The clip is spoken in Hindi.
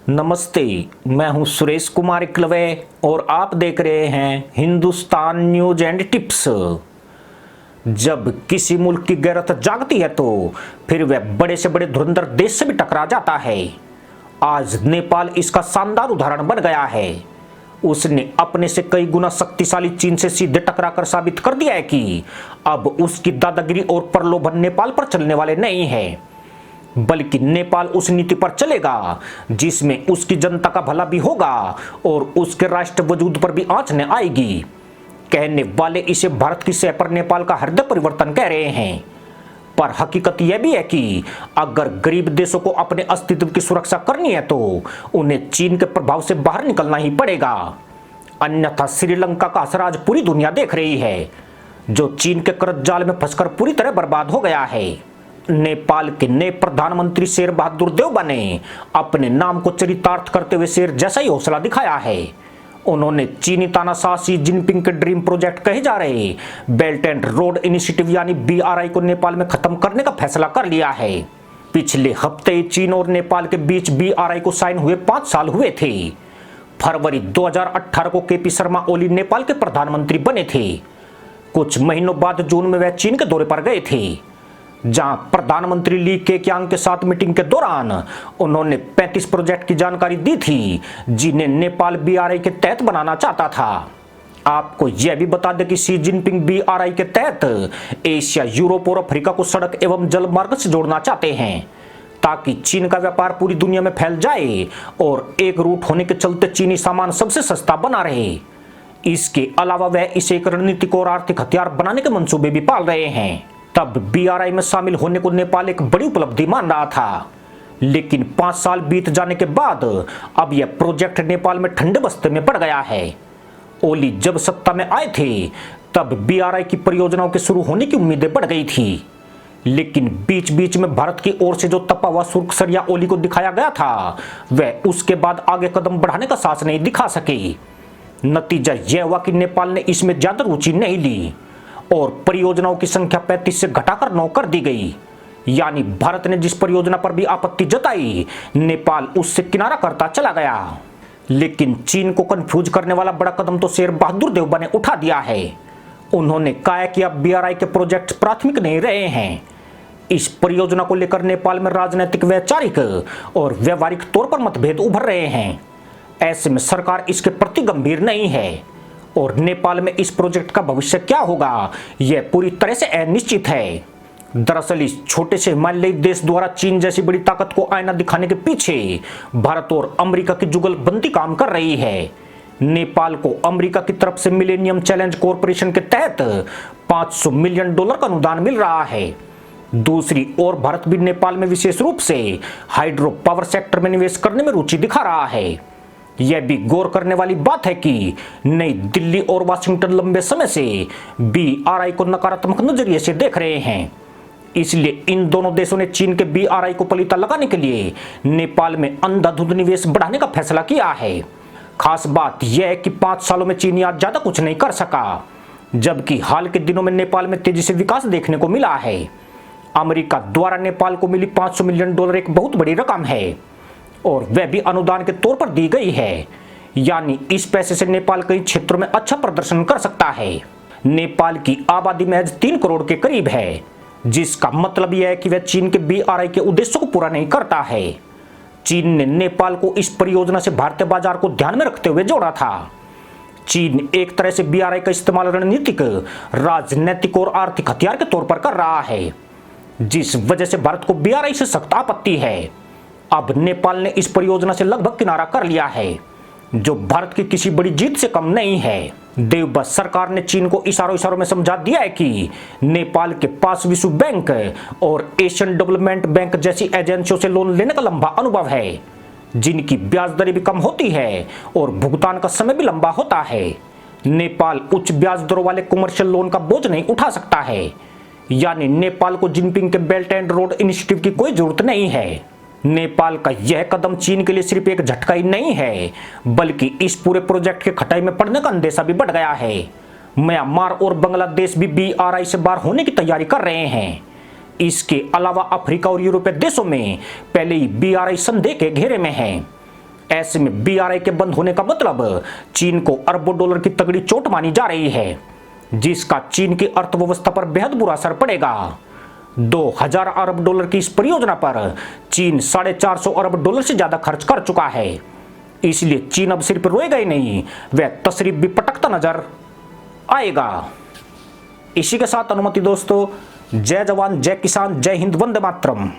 नमस्ते। मैं हूं सुरेश कुमार इकलवे और आप देख रहे हैं हिंदुस्तान न्यूज एंड टिप्स। जब किसी मुल्क की गैरत जागती है तो फिर वह बड़े से बड़े धुरंधर देश से भी टकरा जाता है। आज नेपाल इसका शानदार उदाहरण बन गया है। उसने अपने से कई गुना शक्तिशाली चीन से सीधे टकराकर साबित कर दिया है कि अब उसकी दादागिरी और प्रलोभन नेपाल पर चलने वाले नहीं है, बल्कि नेपाल उस नीति पर चलेगा जिसमें उसकी जनता का भला भी होगा और उसके राष्ट्र वजूद पर भी आंच न आएगी। कहने वाले इसे भारत की सह पर नेपाल का हृदय परिवर्तन कह रहे हैं, पर हकीकत यह भी है कि अगर गरीब देशों को अपने अस्तित्व की सुरक्षा करनी है तो उन्हें चीन के प्रभाव से बाहर निकलना ही पड़ेगा। अन्यथा श्रीलंका का असर आज पूरी दुनिया देख रही है, जो चीन के कर्ज जाल में फंसकर पूरी तरह बर्बाद हो गया है। नेपाल के नए प्रधानमंत्री शेर बहादुर देउबा ने अपने नाम को चरितार्थ करते हुए शेर जैसा ही हौसला दिखाया है। उन्होंने चीनी तानाशाह शी जिनपिंग के ड्रीम प्रोजेक्ट कहे जा रहे बेल्ट एंड रोड इनिशिएटिव यानी BRI को नेपाल में खत्म करने का फैसला कर लिया है। पिछले हफ्ते चीन और नेपाल के बीच BRI को साइन हुए 5 साल हुए थे। फरवरी 2018 को KP शर्मा ओली नेपाल के प्रधानमंत्री बने थे। कुछ महीनों बाद जून में वह चीन के दौरे पर गए थे, जहां प्रधानमंत्री ली केक्यांग के साथ मीटिंग के दौरान उन्होंने 35 प्रोजेक्ट की जानकारी दी थी जिन्हें नेपाल BRI के तहत बनाना चाहता था। आपको यह भी बता दें कि शी जिनपिंग BRI के तहत एशिया, यूरोप और अफ्रीका को सड़क एवं जल मार्ग से जोड़ना चाहते हैं, ताकि चीन का व्यापार पूरी दुनिया में फैल जाए और एक रूट होने के चलते चीनी सामान सबसे सस्ता बना रहे। इसके अलावा वह इसे एक रणनीतिक और आर्थिक हथियार बनाने के मंसूबे भी पाल रहे हैं। तब BRI में शामिल होने को नेपाल एक बड़ी उपलब्धि मान रहा था, लेकिन 5 साल बीत जाने के बाद अब यह प्रोजेक्ट नेपाल में ठंडे बस्ते में पड़ गया है। ओली जब सत्ता में आए थे तब BRI की परियोजनाओं के शुरू होने की उम्मीदें बढ़ गई थी, लेकिन बीच बीच में भारत की ओर से जो तपा हुआ सुर्खसरिया ओली को दिखाया गया था, वह उसके बाद आगे कदम बढ़ाने का साहस नहीं दिखा सके। नतीजा यह हुआ कि नेपाल ने इसमें ज्यादा रुचि नहीं ली और परियोजनाओं की संख्या 35 से घटाकर 9 कर दी गई। यानी भारत ने जिस परियोजना पर भी आपत्ति जताई, नेपाल उससे किनारा करता चला गया। लेकिन चीन को कंफ्यूज करने वाला बड़ा कदम तो शेर बहादुर देउबा ने उठा दिया है। उन्होंने कहा कि अब BRI के प्रोजेक्ट प्राथमिक नहीं रहे हैं। इस परियोजना को लेकर नेपाल में राजनीतिक, वैचारिक और व्यवहारिक तौर पर मतभेद उभर रहे हैं। ऐसे में सरकार इसके प्रति गंभीर नहीं है और नेपाल में इस प्रोजेक्ट का भविष्य क्या होगा, यह पूरी तरह से अनिश्चित है। दरअसल इस छोटे से हिमालयी देश द्वारा चीन जैसी बड़ी ताकत को आईना दिखाने के पीछे भारत और अमेरिका की जुगलबंदी काम कर रही है। नेपाल को अमेरिका की तरफ से मिलेनियम चैलेंज कॉरपोरेशन के तहत $500 मिलियन का अनुदान मिल रहा है। दूसरी ओर भारत भी नेपाल में विशेष रूप से हाइड्रो पावर सेक्टर में निवेश करने में रुचि दिखा रहा है। यह भी गौर करने वाली बात है कि नई दिल्ली और वाशिंगटन लंबे समय से BRI को नकारात्मक नजरिए से देख रहे हैं। इसलिए इन दोनों देशों ने चीन के BRI को पलीता लगाने के लिए नेपाल में अंधाधुंध निवेश बढ़ाने का फैसला किया है। खास बात यह है कि 5 सालों में चीन आज ज्यादा कुछ नहीं कर सका, जबकि हाल के दिनों में नेपाल में तेजी से विकास देखने को मिला है। अमेरिका द्वारा नेपाल को मिली $500 मिलियन एक बहुत बड़ी रकम है और वह भी अनुदान के तौर पर दी गई है। यानी इस पैसे से नेपाल कई क्षेत्रों में अच्छा प्रदर्शन कर सकता है। नेपाल की आबादी महज 3 करोड़ के करीब है, जिसका मतलब यह है कि वह चीन के BRI के उद्देश्यों को पूरा नहीं करता है। चीन ने नेपाल को इस परियोजना से भारतीय बाजार को ध्यान में रखते हुए जोड़ा था। चीन एक तरह से BRI का इस्तेमाल रणनीतिक, राजनीतिक और आर्थिक हथियार के तौर पर कर रहा है, जिस वजह से भारत को BRI से सख्त आपत्ति है। अब नेपाल ने इस परियोजना से लगभग किनारा कर लिया है, जो भारत की किसी बड़ी जीत से कम नहीं है। देउबा सरकार ने चीन को इशारों में समझा दिया है कि नेपाल के पास विश्व बैंक और एशियन डेवलपमेंट बैंक जैसी एजेंसियों से लोन लेने का लंबा अनुभव है, जिनकी ब्याज दरें भी कम होती है और भुगतान का समय भी लंबा होता है। नेपाल उच्च ब्याज दरों वाले कमर्शियल लोन का बोझ नहीं उठा सकता है। यानी नेपाल को जिनपिंग के बेल्ट एंड रोड इनिशिएटिव की कोई जरूरत नहीं है। नेपाल का यह कदम चीन के लिए सिर्फ एक झटका ही नहीं है, बल्कि इस पूरे प्रोजेक्ट के खटाई में पड़ने का अंदेशा भी बढ़ गया है। म्यांमार और बांग्लादेश भी BRI से बाहर होने की तैयारी कर रहे हैं। इसके अलावा अफ्रीका और यूरोपीय देशों में पहले ही BRI संदेह के घेरे में है। ऐसे में BRI के बंद होने का मतलब चीन को अरबों डॉलर की तगड़ी चोट मानी जा रही है, जिसका चीन की अर्थव्यवस्था पर बेहद बुरा असर पड़ेगा। 2000 अरब डॉलर की इस परियोजना पर चीन 450 अरब डॉलर से ज्यादा खर्च कर चुका है। इसलिए चीन अब सिर्फ रोएगा ही नहीं, वह तशरीफ भी पटकता नजर आएगा। इसी के साथ अनुमति दोस्तों, जय जवान जय किसान जय हिंद वंदे मातरम।